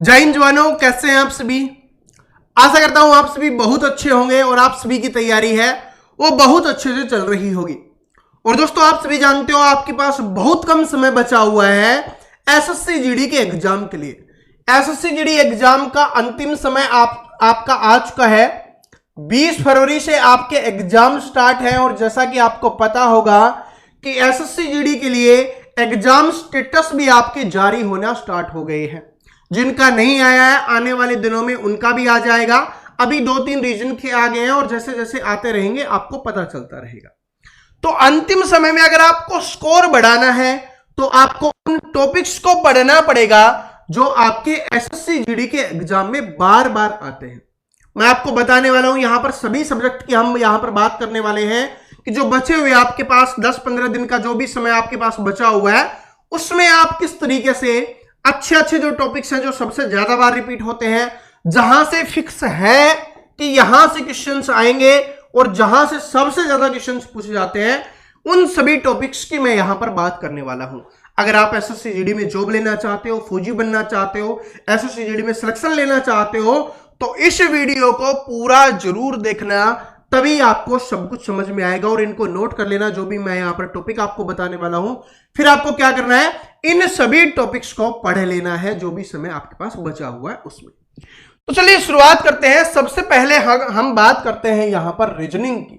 जय हिंद जवानों, कैसे हैं आप सभी। आशा करता हूं आप सभी बहुत अच्छे होंगे और आप सभी की तैयारी है वो बहुत अच्छे से चल रही होगी। और दोस्तों, आप सभी जानते हो आपके पास बहुत कम समय बचा हुआ है एसएससी जीडी के एग्जाम के लिए। एसएससी जीडी एग्जाम का अंतिम समय आपका आ चुका है। 20 फरवरी से आपके एग्जाम स्टार्ट है और जैसा कि आपको पता होगा कि एसएससी जीडी के लिए एग्जाम स्टेटस भी आपके जारी होना स्टार्ट हो गए हैं। जिनका नहीं आया है आने वाले दिनों में उनका भी आ जाएगा। अभी 2-3 रीजन के आ गए हैं और जैसे जैसे आते रहेंगे आपको पता चलता रहेगा। तो अंतिम समय में अगर आपको स्कोर बढ़ाना है तो आपको उन टॉपिक्स को पढ़ना पड़ेगा जो आपके एसएससी जीडी के एग्जाम में बार बार आते हैं। मैं आपको बताने वाला हूं, यहां पर सभी सब्जेक्ट की हम यहां पर बात करने वाले हैं कि जो बचे हुए आपके पास 10-15 दिन का जो भी समय आपके पास बचा हुआ है उसमें आप किस तरीके से अच्छे जो टॉपिक्स हैं जो सबसे ज्यादा बार रिपीट होते हैं, जहां से फिक्स है कि यहां से क्वेश्चंस आएंगे और जहां से सबसे ज्यादा क्वेश्चंस पूछे जाते हैं, उन सभी टॉपिक्स की मैं यहां पर बात करने वाला हूं। अगर आप एसएससी जीडी में जॉब लेना चाहते हो, फौजी बनना चाहते हो, एसएससी जीडी में सिलेक्शन लेना चाहते हो तो इस वीडियो को पूरा जरूर देखना, तभी आपको सब कुछ समझ में आएगा। और इनको नोट कर लेना, जो भी मैं यहां पर टॉपिक आपको बताने वाला हूं। फिर आपको क्या करना है, इन सभी टॉपिक्स को पढ़ लेना है जो भी समय आपके पास बचा हुआ है उसमें। तो चलिए शुरुआत करते हैं। सबसे पहले हम बात करते हैं यहां पर रीजनिंग की,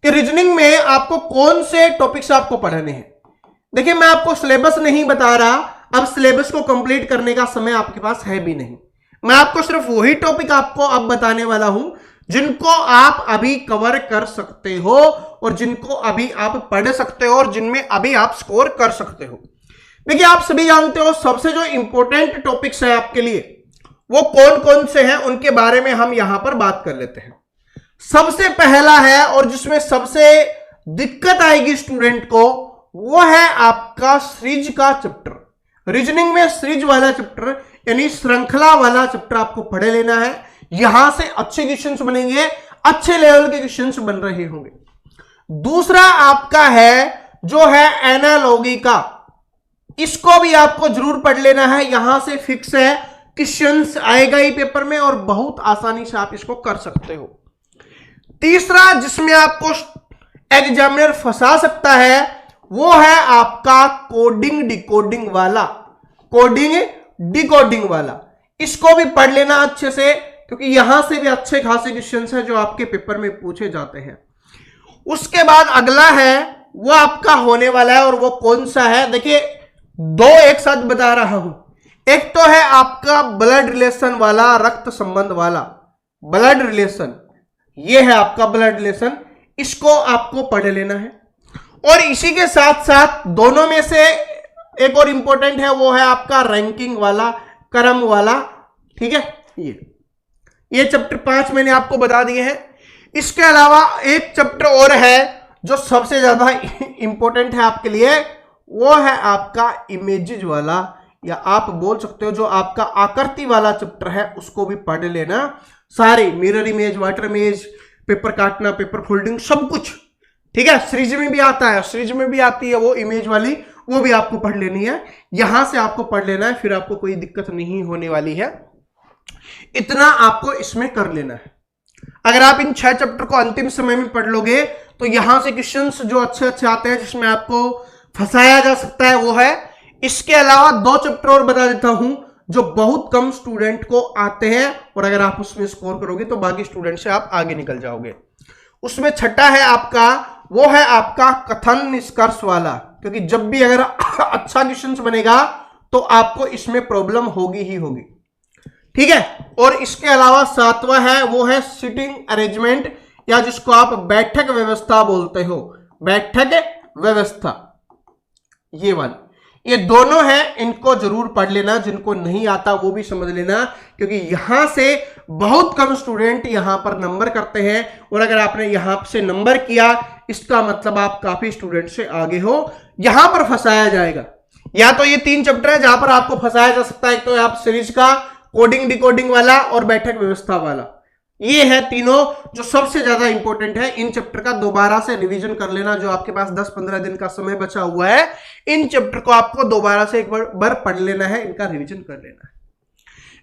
कि रीजनिंग में आपको कौन से टॉपिक्स आपको पढ़ने हैं। देखिए, मैं आपको सिलेबस नहीं बता रहा, अब सिलेबस को कंप्लीट करने का समय आपके पास है भी नहीं। मैं आपको सिर्फ वही टॉपिक आपको अब बताने वाला हूं जिनको आप अभी कवर कर सकते हो और जिनको अभी आप पढ़ सकते हो और जिनमें अभी आप स्कोर कर सकते हो। देखिए, आप सभी जानते हो सबसे जो इंपॉर्टेंट टॉपिक्स है आपके लिए वो कौन कौन से हैं, उनके बारे में हम यहां पर बात कर लेते हैं। सबसे पहला है और जिसमें सबसे दिक्कत आएगी स्टूडेंट को, वो है आपका सीरीज का चैप्टर। रीजनिंग में सीरीज वाला चैप्टर यानी श्रृंखला वाला चैप्टर आपको पढ़ लेना है। यहां से अच्छे क्वेश्चंस बनेंगे, अच्छे लेवल के क्वेश्चंस बन रहे होंगे। दूसरा आपका है जो है एनालॉजी का, इसको भी आपको जरूर पढ़ लेना है। यहां से फिक्स है, क्वेश्चंस आएगा ही पेपर में और बहुत आसानी से आप इसको कर सकते हो। तीसरा जिसमें आपको एग्जामिनर फंसा सकता है वो है आपका कोडिंग डिकोडिंग वाला, कोडिंग डिकोडिंग वाला। इसको भी पढ़ लेना अच्छे से, क्योंकि यहां से भी अच्छे खासे क्वेश्चंस हैं जो आपके पेपर में पूछे जाते हैं। उसके बाद अगला है वो आपका होने वाला है, और वो कौन सा है, देखिए दो एक साथ बता रहा हूं। एक तो है आपका ब्लड रिलेशन वाला, रक्त संबंध वाला ब्लड रिलेशन, ये है आपका ब्लड रिलेशन, इसको आपको पढ़ लेना है। और इसी के साथ साथ दोनों में से एक और इंपॉर्टेंट है, वो है आपका रैंकिंग वाला, क्रम वाला। ठीक है, ये चैप्टर 5 मैंने आपको बता दिए हैं। इसके अलावा एक चैप्टर और है जो सबसे ज्यादा इंपॉर्टेंट है आपके लिए, वो है आपका इमेजेस वाला, या आप बोल सकते हो जो आपका आकृति वाला चैप्टर है, उसको भी पढ़ लेना। सारे mirror image, water image, paper काटना, पेपर फोल्डिंग, सब कुछ। ठीक है, सीरीज में भी आता है, सीरीज में भी आती है वो इमेज वाली, वो भी आपको पढ़ लेनी है। यहां से आपको पढ़ लेना है, फिर आपको कोई दिक्कत नहीं होने वाली है। इतना आपको इसमें कर लेना है। अगर आप इन 6 चैप्टर को अंतिम समय में पढ़ लोगे तो यहां से क्वेश्चंस जो अच्छे अच्छे आते हैं जिसमें आपको फंसाया जा सकता है वो है। इसके अलावा 2 चैप्टर और बता देता हूं जो बहुत कम स्टूडेंट को आते हैं, और अगर आप उसमें स्कोर करोगे तो बाकी स्टूडेंट से आप आगे निकल जाओगे। उसमें छठा है आपका, वो है आपका कथन निष्कर्ष वाला, क्योंकि जब भी अगर अच्छा क्वेश्चन बनेगा तो आपको इसमें प्रॉब्लम होगी ही होगी। ठीक है, और इसके अलावा 7वां है वो है सिटिंग अरेंजमेंट, या जिसको आप बैठक व्यवस्था बोलते हो, बैठक व्यवस्था, ये वाली। ये दोनों हैं, इनको जरूर पढ़ लेना। जिनको नहीं आता वो भी समझ लेना, क्योंकि यहां से बहुत कम स्टूडेंट यहां पर नंबर करते हैं, और अगर आपने यहां से नंबर किया इसका मतलब आप काफी स्टूडेंट से आगे हो। यहां पर फंसाया जाएगा, या तो ये 3 चैप्टर है जहां पर आपको फंसाया जा सकता है। एक तो आप सीरीज का, कोडिंग डिकोडिंग वाला और बैठक व्यवस्था वाला, ये है तीनों जो सबसे ज्यादा इंपॉर्टेंट है। इन चैप्टर का दोबारा से रिवीजन कर लेना, जो आपके पास 10-15 दिन का समय बचा हुआ है, इन चैप्टर को आपको दोबारा से एक बार पढ़ लेना है, इनका रिवीजन कर लेना है।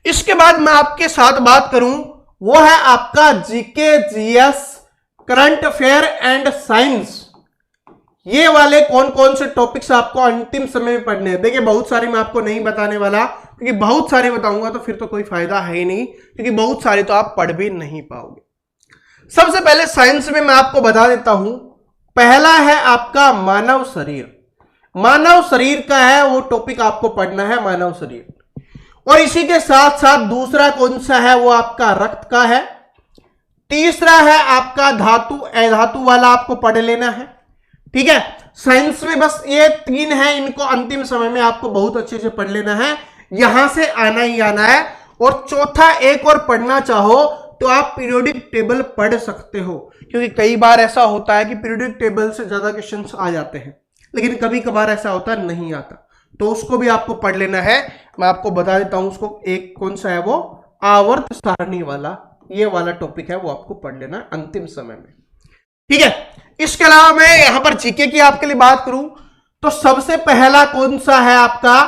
इसके बाद मैं आपके साथ बात करूं, वो है आपका GK, GS, current affair and science. ये वाले कौन कौन से टॉपिक्स आपको अंतिम समय में पढ़ने हैं। देखिए बहुत सारे मैं आपको नहीं बताने वाला, क्योंकि बहुत सारे बताऊंगा तो फिर तो कोई फायदा है ही नहीं, क्योंकि बहुत सारे तो आप पढ़ भी नहीं पाओगे। सबसे पहले साइंस में मैं आपको बता देता हूं, पहला है आपका मानव शरीर। मानव शरीर का है वो टॉपिक आपको पढ़ना है, मानव शरीर। और इसी के साथ साथ दूसरा कौन सा है, वो आपका रक्त का है। तीसरा है आपका धातु, अधातु वाला आपको पढ़ लेना है। ठीक है, साइंस में बस ये 3 है, इनको अंतिम समय में आपको बहुत अच्छे से पढ़ लेना है, यहां से आना ही आना है। और चौथा एक और पढ़ना चाहो तो आप पीरियोडिक टेबल पढ़ सकते हो, क्योंकि कई बार ऐसा होता है कि पीरियोडिक टेबल से ज्यादा क्वेश्चंस आ जाते हैं, लेकिन कभी कभार ऐसा होता नहीं आता, तो उसको भी आपको पढ़ लेना है। मैं आपको बता देता हूं उसको, एक कौन सा है वो, आवर्त सारणी वाला, ये वाला टॉपिक है, वो आपको पढ़ लेना अंतिम समय में। ठीक है, इसके अलावा मैं यहां पर जीके की आपके लिए बात करूं तो सबसे पहला कौन सा है आपका,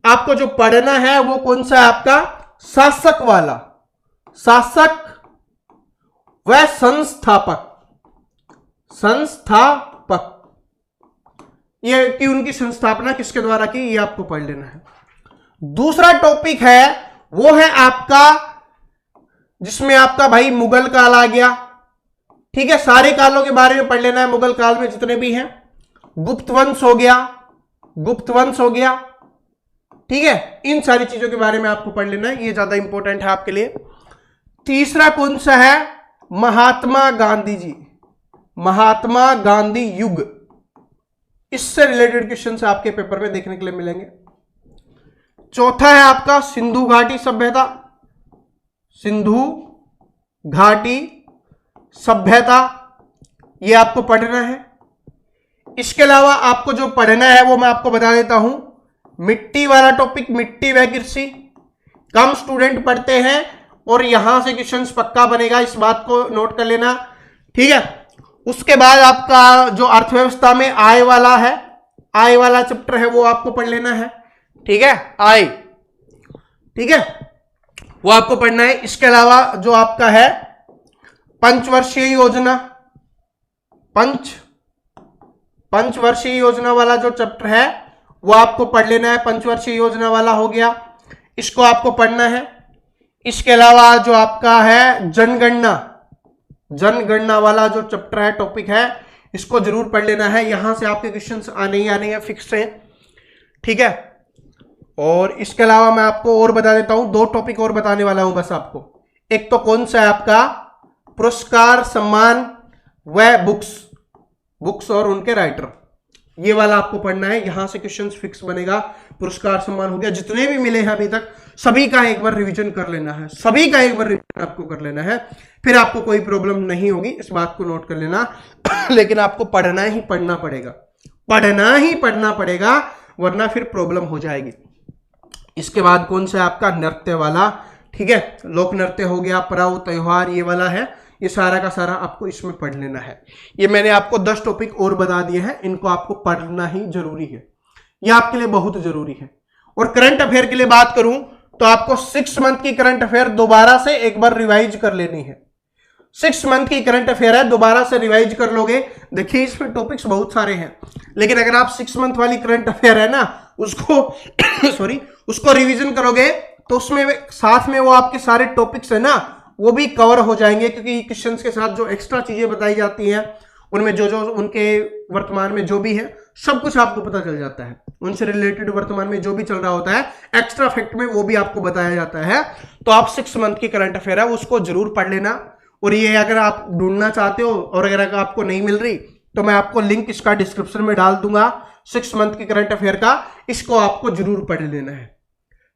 आपको जो पढ़ना है वो कौन सा है आपका, शासक वाला। शासक व संस्थापक, संस्थापक, ये कि उनकी संस्थापना किसके द्वारा की, ये आपको पढ़ लेना है। दूसरा टॉपिक है वो है आपका, जिसमें आपका भाई मुगल काल आ गया। ठीक है, सारे कालों के बारे में पढ़ लेना है, मुगल काल में जितने भी हैं। गुप्त वंश हो गया, गुप्त वंश हो गया। ठीक है, इन सारी चीजों के बारे में आपको पढ़ लेना है, ये ज्यादा इंपॉर्टेंट है आपके लिए। तीसरा कौन सा है, महात्मा गांधी जी, महात्मा गांधी युग, इससे रिलेटेड क्वेश्चन आपके पेपर में देखने के लिए मिलेंगे। चौथा है आपका सिंधु घाटी सभ्यता, सिंधु घाटी सभ्यता, ये आपको पढ़ना है। इसके अलावा आपको जो पढ़ना है वो मैं आपको बता देता हूं, मिट्टी वाला टॉपिक, मिट्टी व कृषि, कम स्टूडेंट पढ़ते हैं और यहां से क्वेश्चंस पक्का बनेगा, इस बात को नोट कर लेना। ठीक है, उसके बाद आपका जो अर्थव्यवस्था में आय वाला है, आय वाला चैप्टर है वो आपको पढ़ लेना है। ठीक है, आय, ठीक है, वो आपको पढ़ना है। इसके अलावा जो आपका है पंचवर्षीय योजना, पंचवर्षीय योजना वाला जो चैप्टर है वो आपको पढ़ लेना है, पंचवर्षीय योजना वाला हो गया, इसको आपको पढ़ना है। इसके अलावा जो आपका है जनगणना, जनगणना वाला जो चैप्टर है, टॉपिक है, इसको जरूर पढ़ लेना है, यहां से आपके क्वेश्चंस आने ही आने हैं, फिक्स है। ठीक है, और इसके अलावा मैं आपको और बता देता हूं, 2 टॉपिक और बताने वाला हूं बस आपको। एक तो कौन सा है आपका, पुरस्कार, सम्मान व बुक्स, बुक्स और उनके राइटर, ये वाला आपको पढ़ना है, यहां से क्वेश्चंस फिक्स बनेगा। पुरस्कार सम्मान हो गया, जितने भी मिले हैं अभी तक सभी का एक बार रिवीजन कर लेना है, सभी का एक बार रिवीजन आपको कर लेना है, फिर आपको कोई प्रॉब्लम नहीं होगी, इस बात को नोट कर लेना। लेकिन आपको पढ़ना ही पढ़ना पड़ेगा, पढ़ना ही पढ़ना पड़ेगा, वरना फिर प्रॉब्लम हो जाएगी। इसके बाद कौन सा है आपका, नृत्य वाला। ठीक है, लोक नृत्य हो गया, पर्व त्योहार, ये वाला है, ये सारा का सारा आपको इसमें पढ़ लेना है। ये मैंने आपको 10 टॉपिक और बता दिए हैं, इनको आपको पढ़ना ही जरूरी है, ये आपके लिए बहुत जरूरी है। और करंट अफेयर के लिए बात करूं तो आपको 6 मंथ की करंट अफेयर दोबारा से एक बार रिवाइज कर लेनी है। 6 मंथ की करंट अफेयर है, दोबारा से रिवाइज कर लोगे। देखिए इसमें टॉपिक्स बहुत सारे हैं, लेकिन अगर आप 6 मंथ वाली करंट अफेयर है ना, उसको सॉरी उसको रिवीजन करोगे तो उसमें साथ में वो आपके सारे टॉपिक्स है ना, वो भी कवर हो जाएंगे, क्योंकि क्वेश्चंस के साथ जो एक्स्ट्रा चीजें बताई जाती हैं, उनमें जो जो उनके वर्तमान में जो भी है सब कुछ आपको पता चल जाता है, उनसे रिलेटेड वर्तमान में जो भी चल रहा होता है एक्स्ट्रा फैक्ट में वो भी आपको बताया जाता है। तो आप 6 मंथ की करंट अफेयर है उसको जरूर पढ़ लेना। और ये अगर आप ढूंढना चाहते हो और अगर आपको नहीं मिल रही तो मैं आपको लिंक इसका डिस्क्रिप्शन में डाल दूंगा, 6 मंथ की करंट अफेयर का, इसको आपको जरूर पढ़ लेना है।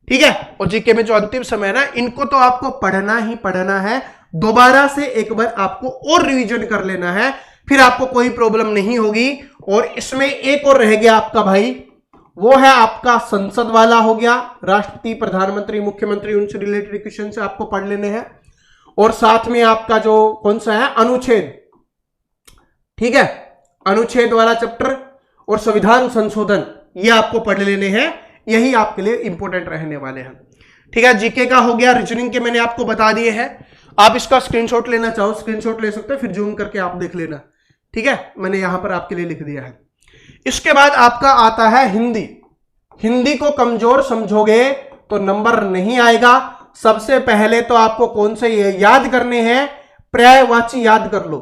ठीक है, और जीके में जो अंतिम समय है ना, इनको तो आपको पढ़ना ही पढ़ना है, दोबारा से एक बार आपको और रिवीजन कर लेना है, फिर आपको कोई प्रॉब्लम नहीं होगी। और इसमें एक और रह गया आपका भाई, वो है आपका संसद वाला हो गया, राष्ट्रपति, प्रधानमंत्री, मुख्यमंत्री, उनसे रिलेटेड क्वेश्चन से आपको पढ़ लेने हैं। और साथ में आपका जो कौन सा है, अनुच्छेद, ठीक है, अनुच्छेद वाला चैप्टर और संविधान संशोधन, ये आपको पढ़ लेने हैं, यही आपके लिए इंपॉर्टेंट रहने वाले हैं। ठीक है, जीके का हो गया, रीजनिंग के मैंने आपको बता दिए हैं। आप इसका स्क्रीनशॉट लेना चाहो स्क्रीनशॉट ले सकते हो, फिर जूम करके आप देख लेना। ठीक है, मैंने यहां पर आपके लिए लिख दिया है। इसके बाद आपका आता है हिंदी। हिंदी को कमजोर समझोगे तो नंबर नहीं आएगा। सबसे पहले तो आपको कौन से याद करने हैं, पर्यायवाची याद कर लो।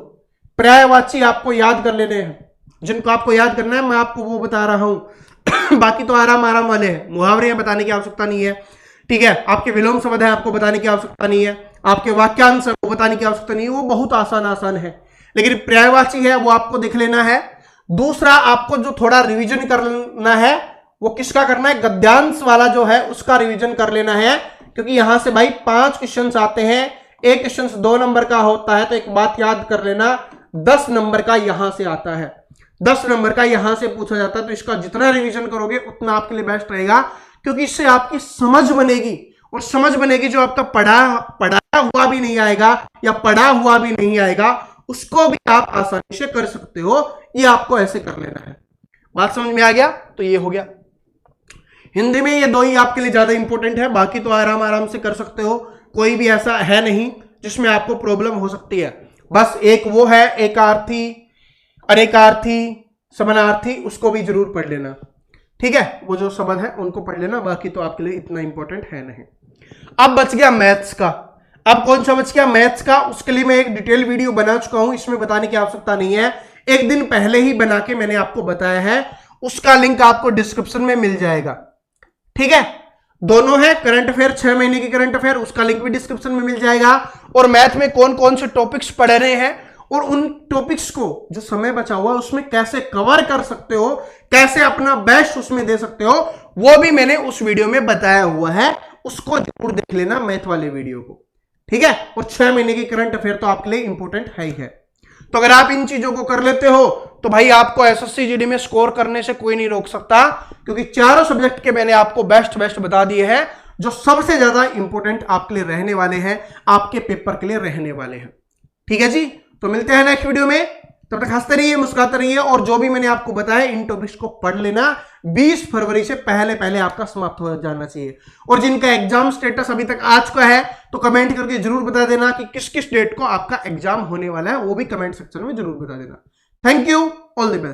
पर्यायवाची आपको याद कर लेने हैं, जिनको आपको याद करना है मैं आपको वो बता रहा हूं। बाकी तो आराम आराम वाले हैं, मुहावरे बताने की आवश्यकता नहीं है। ठीक है, आपके विलोम शब्द है आपको बताने की आवश्यकता नहीं है, आपके वाक्यांश है वो बताने की आवश्यकता नहीं है, वो बहुत आसान है। लेकिन पर्यायवाची है वो आपको देख लेना है। दूसरा आपको जो थोड़ा रिवीजन करना है वो किसका करना है, गद्यांश वाला जो है उसका रिवीजन कर लेना है, क्योंकि यहां से भाई 5 क्वेश्चन आते हैं। एक क्वेश्चन 2 नंबर का होता है, तो एक बात याद कर लेना 10 नंबर का यहां से आता है, 10 नंबर का यहां से पूछा जाता है। तो इसका जितना रिवीजन करोगे उतना आपके लिए बेस्ट रहेगा, क्योंकि इससे आपकी समझ बनेगी, और समझ बनेगी जो आपका पढ़ाया हुआ भी नहीं आएगा या पढ़ा हुआ भी नहीं आएगा उसको भी आप आसानी से कर सकते हो। ये आपको ऐसे कर लेना है। बात समझ में आ गया? तो ये हो गया। हिंदी में ये 2 ही आपके लिए ज्यादा इंपॉर्टेंट है, बाकी तो आराम से कर सकते हो, कोई भी ऐसा है नहीं जिसमें आपको प्रॉब्लम हो सकती है। बस एक वो है एकार्थी, अनेकार्थी, समानार्थी, उसको भी जरूर पढ़ लेना। ठीक है, वो जो शब्द है उनको पढ़ लेना, बाकी तो आपके लिए इतना इंपॉर्टेंट है नहीं। अब बच गया मैथ्स का। अब कौन सा बच गया? मैथ्स का। उसके लिए मैं एक डिटेल वीडियो बना चुका हूं, इसमें बताने की आवश्यकता नहीं है, एक दिन पहले ही बना के मैंने आपको बताया है, उसका लिंक आपको डिस्क्रिप्शन में मिल जाएगा। ठीक है, दोनों है, करंट अफेयर 6 महीने की करंट अफेयर, उसका लिंक भी डिस्क्रिप्शन में मिल जाएगा, और मैथ में कौन कौन से टॉपिक्स पढ़ रहे हैं और उन टॉपिक्स को जो समय बचा हुआ है उसमें कैसे कवर कर सकते हो, कैसे अपना बेस्ट उसमें दे सकते हो, वो भी मैंने उस वीडियो में बताया हुआ है, उसको जरूर देख लेना मैथ वाले वीडियो को। ठीक है, और 6 महीने की करंट अफेयर तो आपके लिए इंपॉर्टेंट है ही है। तो अगर आप इन चीजों को कर लेते हो तो भाई आपको एसएससी जीडी में स्कोर करने से कोई नहीं रोक सकता, क्योंकि चारों सब्जेक्ट के मैंने आपको बेस्ट बता दिए हैं, जो सबसे ज्यादा इंपॉर्टेंट आपके लिए रहने वाले हैं, आपके पेपर के लिए रहने वाले हैं। ठीक है जी, तो मिलते हैं नेक्स्ट वीडियो में, तब तक हंसते रहिए, मुस्कुराते रहिए, और जो भी मैंने आपको बताया इन टॉपिक्स को पढ़ लेना। 20 फरवरी से पहले आपका समाप्त हो जाना चाहिए। और जिनका एग्जाम स्टेटस अभी तक आ चुका है तो कमेंट करके जरूर बता देना कि किस किस डेट को आपका एग्जाम होने वाला है, वो भी कमेंट सेक्शन में जरूर बता देना। Thank you, all the best.